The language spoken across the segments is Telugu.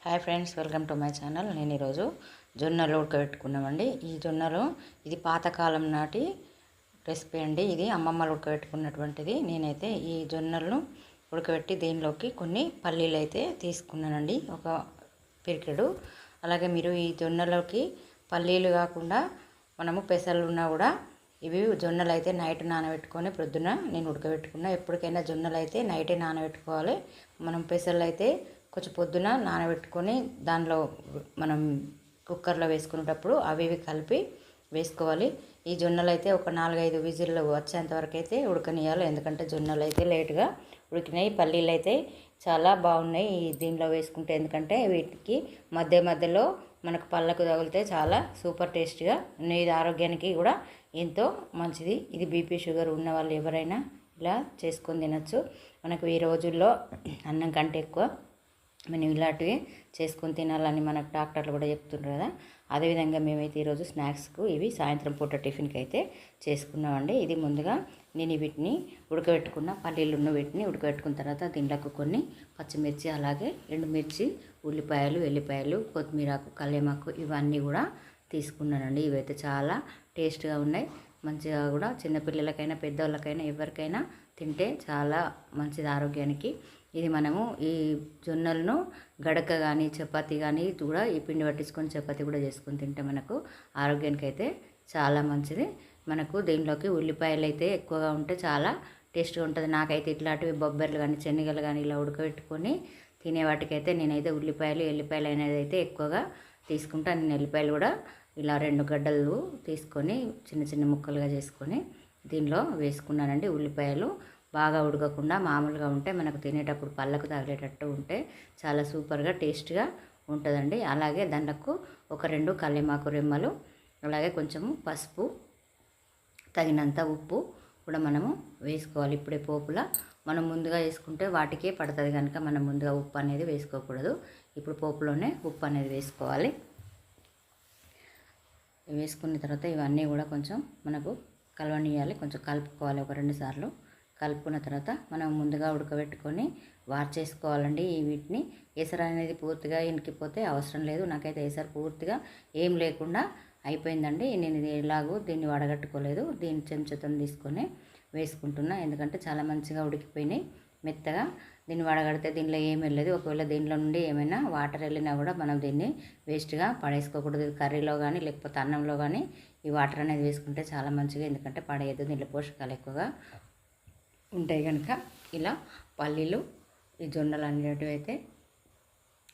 Hi friends, welcome to my channel. నేను ఈరోజు జొన్నలు ఉడకబెట్టుకున్నామండి. ఈ జొన్నలు ఇది పాతకాలం నాటి రెసిపీ అండి. ఇది అమ్మమ్మలు ఉడకబెట్టుకున్నటువంటిది. నేనైతే ఈ జొన్నలను ఉడకబెట్టి దీనిలోకి కొన్ని పల్లీలు అయితే తీసుకున్నానండి, ఒక పిరికెడు. అలాగే మీరు ఈ జొన్నలోకి పల్లీలు కాకుండా మనము పెసలు ఉన్నా కూడా ఇవి జొన్నలు అయితే నైట్ నానబెట్టుకొని ప్రొద్దున నేను ఉడకబెట్టుకున్నా. ఎప్పటికైనా జొన్నలు అయితే నైటే నానబెట్టుకోవాలి. మనం పెసలు అయితే కొంచెం పొద్దున నానబెట్టుకొని దానిలో మనం కుక్కర్లో వేసుకునేటప్పుడు అవి ఇవి కలిపి వేసుకోవాలి. ఈ జొన్నలు అయితే ఒక 4-5 విజిల్లు వచ్చేంత వరకు అయితే ఉడకనియాలి. ఎందుకంటే జొన్నలు అయితే లేటుగా ఉడికినాయి. పల్లీలు అయితే చాలా బాగున్నాయి దీనిలో వేసుకుంటే. ఎందుకంటే వీటికి మధ్య మధ్యలో మనకు పళ్ళకు తగిలితే చాలా సూపర్ టేస్ట్గా ఉన్నాయి. ఇది ఆరోగ్యానికి కూడా ఎంతో మంచిది. ఇది బీపీ షుగర్ ఉన్న వాళ్ళు ఎవరైనా ఇలా చేసుకొని తినచ్చు. మనకు ఈ రోజుల్లో అన్నం కంటే ఎక్కువ మనం ఇలాంటివి చేసుకొని తినాలని మనకు డాక్టర్లు కూడా చెప్తుంటారు కదా. అదేవిధంగా మేమైతే ఈరోజు స్నాక్స్కు ఇవి సాయంత్రం పూట టిఫిన్కి అయితే చేసుకున్నామండి. ఇది ముందుగా నేను వీటిని ఉడకబెట్టుకున్న పల్లీలున్న వీటిని ఉడకబెట్టుకున్న తర్వాత దీంట్లోకి కొన్ని పచ్చిమిర్చి, అలాగే ఎండుమిర్చి, ఉల్లిపాయలు, ఎల్లిపాయలు, కొత్తిమీరాకు, కల్లేమాకు ఇవన్నీ కూడా తీసుకున్నానండి. ఇవైతే చాలా టేస్ట్గా ఉన్నాయి. మంచిగా కూడా చిన్నపిల్లలకైనా పెద్దవాళ్ళకైనా ఎవరికైనా తింటే చాలా మంచిది ఆరోగ్యానికి. ఇది మనము ఈ జొన్నలను గడక కానీ చపాతీ కానీ కూడా ఈ పిండి పట్టించుకొని చపాతీ కూడా చేసుకొని తింటే మనకు ఆరోగ్యానికి అయితే చాలా మంచిది. మనకు దీనిలోకి ఉల్లిపాయలు అయితే ఎక్కువగా ఉంటే చాలా టేస్ట్గా ఉంటుంది. నాకైతే ఇట్లాంటివి బొబ్బర్లు కానీ శనగలు కానీ ఇలా ఉడకబెట్టుకొని తినే వాటికైతే నేనైతే ఉల్లిపాయలు ఎల్లిపాయలు అనేది అయితే ఎక్కువగా తీసుకుంటాను. నేను ఎల్లిపాయలు కూడా ఇలా 2 గడ్డలు తీసుకొని చిన్న చిన్న ముక్కలుగా చేసుకొని దీనిలో వేసుకున్నానండి. ఉల్లిపాయలు బాగా ఉడకకుండా మామూలుగా ఉంటే మనకు తినేటప్పుడు పళ్ళకు తగిలేటట్టు ఉంటే చాలా సూపర్గా టేస్ట్గా ఉంటుందండి. అలాగే దాంట్లో ఒక 2 కల్లేమాకు రెమ్మలు, అలాగే కొంచెము పసుపు, తగినంత ఉప్పు కూడా మనము వేసుకోవాలి. ఇప్పుడే పోపులా మనం ముందుగా వేసుకుంటే వాటికే పడుతుంది కనుక మనం ముందుగా ఉప్పు అనేది వేసుకోకూడదు. ఇప్పుడు పోపులోనే ఉప్పు అనేది వేసుకోవాలి. వేసుకున్న తర్వాత ఇవన్నీ కూడా కొంచెం మనకు కలవనియాలి, కొంచెం కలుపుకోవాలి. ఒక 2 సార్లు కలుపుకున్న తర్వాత మనం ముందుగా ఉడకబెట్టుకొని వార్చేసుకోవాలండి. వీటిని ఎసరు అనేది పూర్తిగా ఇనికిపోతే అవసరం లేదు. నాకైతే ఎసరు పూర్తిగా ఏం లేకుండా అయిపోయిందండి. నేను ఇది ఎలాగో దీన్ని వడగట్టుకోలేదు. దీన్ని చెంచాతో తీసుకొని వేసుకుంటున్నా. ఎందుకంటే చాలా మంచిగా ఉడికిపోయినాయి మెత్తగా. దీన్ని వడగడితే దీనిలో ఏం వెళ్ళలేదు. ఒకవేళ దీనిలో నుండి ఏమైనా వాటర్ వెళ్ళినా కూడా మనం దీన్ని వేస్ట్గా పడేసుకోకూడదు. కర్రీలో కానీ లేకపోతే అన్నంలో కానీ ఈ వాటర్ అనేది వేసుకుంటే చాలా మంచిగా, ఎందుకంటే పడేయద్దు. దీంట్లో పోషకాలు ఎక్కువగా ఉంటాయి కనుక. ఇలా పల్లీలు ఈ జొన్నలు అనేటివి అయితే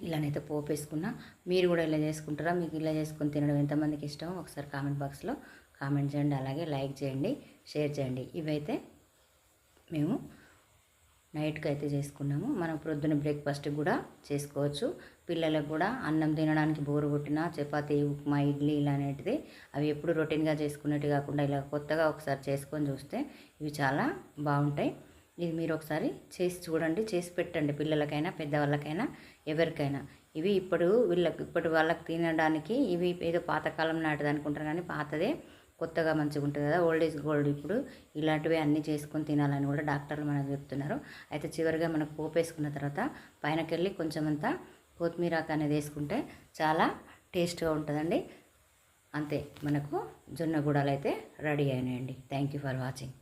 ఇలానైతే పోపు వేసుకున్నా. మీరు కూడా ఇలా చేసుకుంటారా? మీకు ఇలా చేసుకొని తినడం ఎంతమందికి ఇష్టమో ఒకసారి కామెంట్ బాక్స్లో కామెంట్ చేయండి. అలాగే లైక్ చేయండి, షేర్ చేయండి. ఇవైతే మేము నైట్కి అయితే చేసుకున్నాము. మనం ప్రొద్దున బ్రేక్ఫాస్ట్ కూడా చేసుకోవచ్చు. పిల్లలకు కూడా అన్నం తినడానికి బోరు కొట్టిన చపాతీ, ఉప్మా, ఇడ్లీ ఇలా అనేటిది అవి ఎప్పుడు రొటీన్గా చేసుకునేవి కాకుండా ఇలా కొత్తగా ఒకసారి చేసుకొని చూస్తే ఇవి చాలా బాగుంటాయి. ఇది మీరు ఒకసారి చేసి చూడండి, చేసి పెట్టండి. పిల్లలకైనా పెద్దవాళ్ళకైనా ఎవరికైనా. ఇవి ఇప్పటి వాళ్ళకి తినడానికి ఇవి ఏదో పాతకాలం నాటిది అనుకుంటారు, కానీ పాతదే కొత్తగా మంచిగా ఉంటుంది కదా. Old is gold. ఇప్పుడు ఇలాంటివి అన్నీ చేసుకొని తినాలని కూడా డాక్టర్లు మనకు చెప్తున్నారు. అయితే చివరిగా మనకు పోపు వేసుకున్న తర్వాత పైనకెళ్ళి కొంచెం అంతా కొత్తిమీరాకు అనేది వేసుకుంటే చాలా టేస్ట్గా ఉంటుందండి. అంతే, మనకు జొన్న గుడాలు అయితే రెడీ అయినాయండి. Thank you for watching.